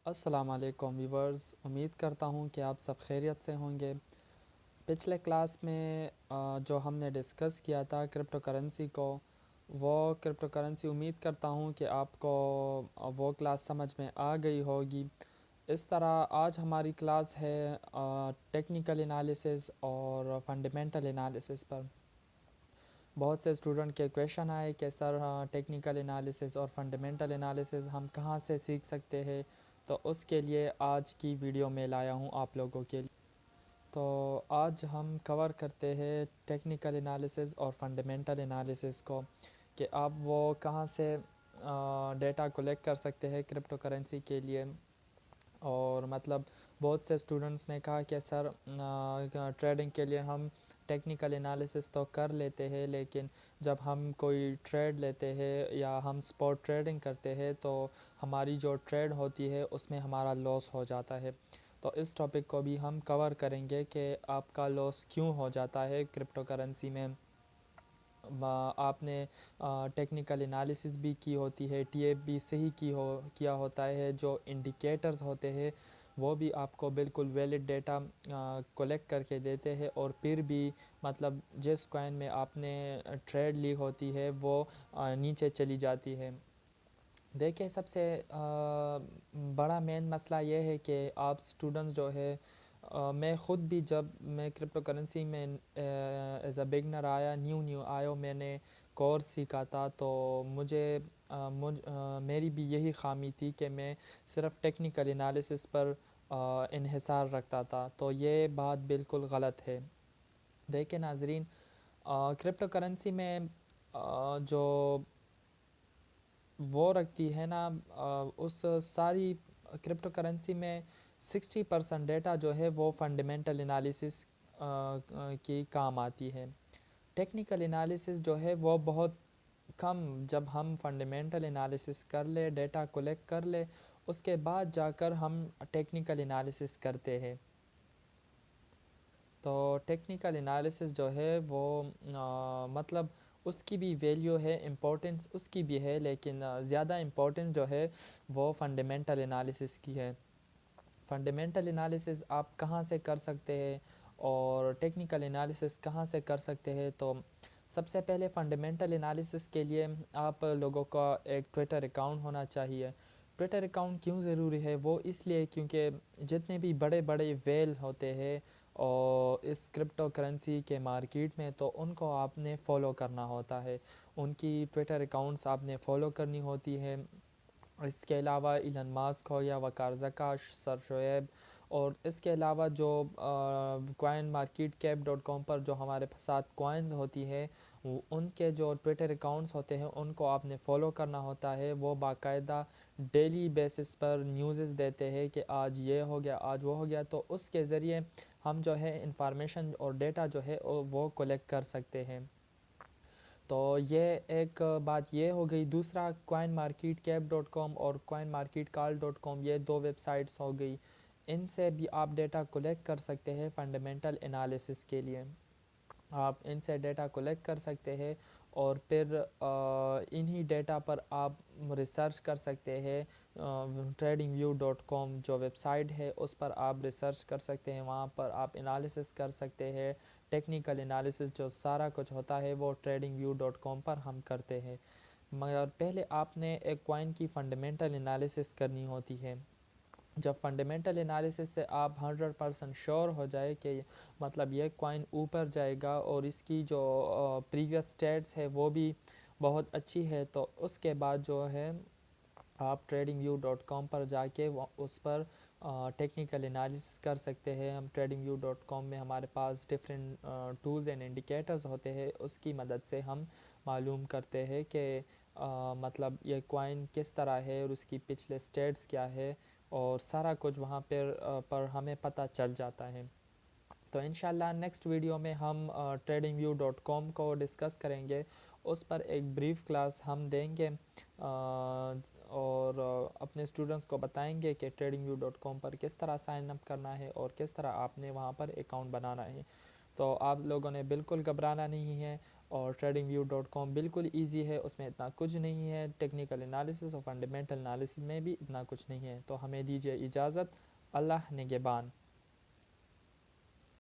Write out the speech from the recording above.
السلام علیکم ویورز، امید کرتا ہوں کہ آپ سب خیریت سے ہوں گے۔ پچھلے کلاس میں جو ہم نے ڈسکس کیا تھا کرپٹو کرنسی کو، وہ کرپٹو کرنسی امید کرتا ہوں کہ آپ کو وہ کلاس سمجھ میں آ گئی ہوگی۔ اس طرح آج ہماری کلاس ہے ٹیکنیکل انالیسز اور فنڈامنٹل انالیسز پر۔ بہت سے اسٹوڈنٹ کے کویشچن آئے کہ سر ٹیکنیکل انالیسز اور فنڈامنٹل انالیسز ہم کہاں سے سیکھ سکتے ہیں، تو اس کے لیے آج کی ویڈیو میں لایا ہوں آپ لوگوں کے لیے۔ تو آج ہم کور کرتے ہیں ٹیکنیکل انالیسز اور فنڈامنٹل انالیسز کو، کہ آپ وہ کہاں سے ڈیٹا کولیکٹ کر سکتے ہیں کرپٹو کرنسی کے لیے۔ اور مطلب بہت سے اسٹوڈنٹس نے کہا کہ سر ٹریڈنگ کے لیے ہم ٹیکنیکل انالیسس تو کر لیتے ہیں، لیکن جب ہم کوئی ٹریڈ لیتے ہیں یا ہم سپوٹ ٹریڈنگ کرتے ہیں تو ہماری جو ٹریڈ ہوتی ہے اس میں ہمارا لاس ہو جاتا ہے۔ تو اس ٹاپک کو بھی ہم کور کریں گے کہ آپ کا لاس کیوں ہو جاتا ہے کرپٹو کرنسی میں۔ آپ نے ٹیکنیکل انالیسس بھی کی ہوتی ہے، ٹی ایف بھی صحیح کیا ہوتا ہے، جو انڈیکیٹرز ہوتے ہیں وہ بھی آپ کو بالکل ویلڈ ڈیٹا کولیکٹ کر کے دیتے ہیں، اور پھر بھی مطلب جس کوائن میں آپ نے ٹریڈ لی ہوتی ہے وہ نیچے چلی جاتی ہے۔ دیکھیں، سب سے بڑا مین مسئلہ یہ ہے کہ آپ اسٹوڈنٹس جو ہے، میں خود بھی جب میں کرپٹو کرنسی میں ایز اے بگنر آیا، نیو آیا، میں نے کورس سیکھا تھا، تو میری بھی یہی خامی تھی کہ میں صرف ٹیکنیکل انالیسس پر انحصار رکھتا تھا، تو یہ بات بالکل غلط ہے۔ دیکھیں ناظرین، کرپٹو کرنسی میں جو وہ رکھتی ہے نا، اس ساری کرپٹو کرنسی میں 60% ڈیٹا جو ہے وہ فنڈامنٹل انالیسس کی کام آتی ہے۔ ٹیکنیکل انالیسس جو ہے وہ بہت کم، جب ہم فنڈامنٹل انالیسس کر لے، ڈیٹا کولیکٹ کر لے، اس کے بعد جا کر ہم ٹیکنیکل انالیسس کرتے ہیں۔ تو ٹیکنیکل انالیسس جو ہے وہ مطلب اس کی بھی ویلیو ہے، امپورٹنس اس کی بھی ہے، لیکن زیادہ امپورٹنس جو ہے وہ فنڈامنٹل انالیسس کی ہے۔ فنڈامنٹل انالیسس آپ کہاں سے کر سکتے ہیں اور ٹیکنیکل انالیسس کہاں سے کر سکتے ہیں؟ تو سب سے پہلے فنڈامنٹل انالیسس کے لیے آپ لوگوں کا ایک ٹویٹر اکاؤنٹ ہونا چاہیے۔ ٹویٹر اکاؤنٹ کیوں ضروری ہے؟ وہ اس لیے کیونکہ جتنے بھی بڑے بڑے ویل ہوتے ہیں اور اس کرپٹو کرنسی کے مارکیٹ میں، تو ان کو آپ نے فالو کرنا ہوتا ہے، ان کی ٹویٹر اکاؤنٹس آپ نے فالو کرنی ہوتی ہے۔ اس کے علاوہ ایلن ماسک ہو یا وقار زکا، سر شعیب، اور اس کے علاوہ جو کوائن مارکیٹ کیپ .com پر جو ہمارے ساتھ کوائنز ہوتی ہے، ان کے جو ٹویٹر اکاؤنٹس ہوتے ہیں ان کو آپ نے فالو کرنا ہوتا ہے۔ وہ باقاعدہ ڈیلی بیسس پر نیوزز دیتے ہیں کہ آج یہ ہو گیا، آج وہ ہو گیا، تو اس کے ذریعے ہم جو ہے انفارمیشن اور ڈیٹا جو ہے وہ کولیکٹ کر سکتے ہیں۔ تو یہ ایک بات یہ ہو گئی۔ دوسرا، کوائن مارکیٹ کیپ .com اور کوائن مارکیٹ کال .com، یہ دو ویب سائٹس ہو گئی، ان سے بھی آپ ڈیٹا کولیکٹ کر سکتے ہیں فنڈامنٹل انالیسس کے لیے۔ آپ ان سے ڈیٹا کولیکٹ کر سکتے ہیں اور پھر انہی ڈیٹا پر آپ ریسرچ کر سکتے ہیں۔ tradingview.com جو ویب سائٹ ہے اس پر آپ ریسرچ کر سکتے ہیں، وہاں پر آپ انالیسس کر سکتے ہیں۔ ٹیکنیکل انالیسس جو سارا کچھ ہوتا ہے وہ tradingview.com پر ہم کرتے ہیں، مگر پہلے آپ نے ایک کوائن کی فنڈامنٹل انالیسس کرنی ہوتی ہے۔ جب فنڈامنٹل انالیسس سے آپ 100% شور ہو جائے کہ مطلب یہ کوائن اوپر جائے گا اور اس کی جو پریویس سٹیٹس ہے وہ بھی بہت اچھی ہے، تو اس کے بعد جو ہے آپ tradingview.com پر جا کے اس پر ٹیکنیکل انالیسس کر سکتے ہیں۔ ہم tradingview.com میں ہمارے پاس ڈفرینٹ ٹولز اینڈ انڈیکیٹرز ہوتے ہیں، اس کی مدد سے ہم معلوم کرتے ہیں کہ مطلب یہ کوائن کس طرح ہے اور اس کی پچھلے سٹیٹس کیا ہے، اور سارا کچھ وہاں پر ہمیں پتہ چل جاتا ہے۔ تو انشاءاللہ نیکسٹ ویڈیو میں ہم tradingview.com کو ڈسکس کریں گے، اس پر ایک بریف کلاس ہم دیں گے، اور اپنے اسٹوڈنٹس کو بتائیں گے کہ tradingview.com پر کس طرح سائن اپ کرنا ہے اور کس طرح آپ نے وہاں پر اکاؤنٹ بنانا ہے۔ تو آپ لوگوں نے بالکل گھبرانا نہیں ہے، اور tradingview.com بالکل ایزی ہے، اس میں اتنا کچھ نہیں ہے، ٹیکنیکل انالیسس اور فنڈامنٹل انالیسس میں بھی اتنا کچھ نہیں ہے۔ تو ہمیں دیجیے اجازت، اللہ نگہبان۔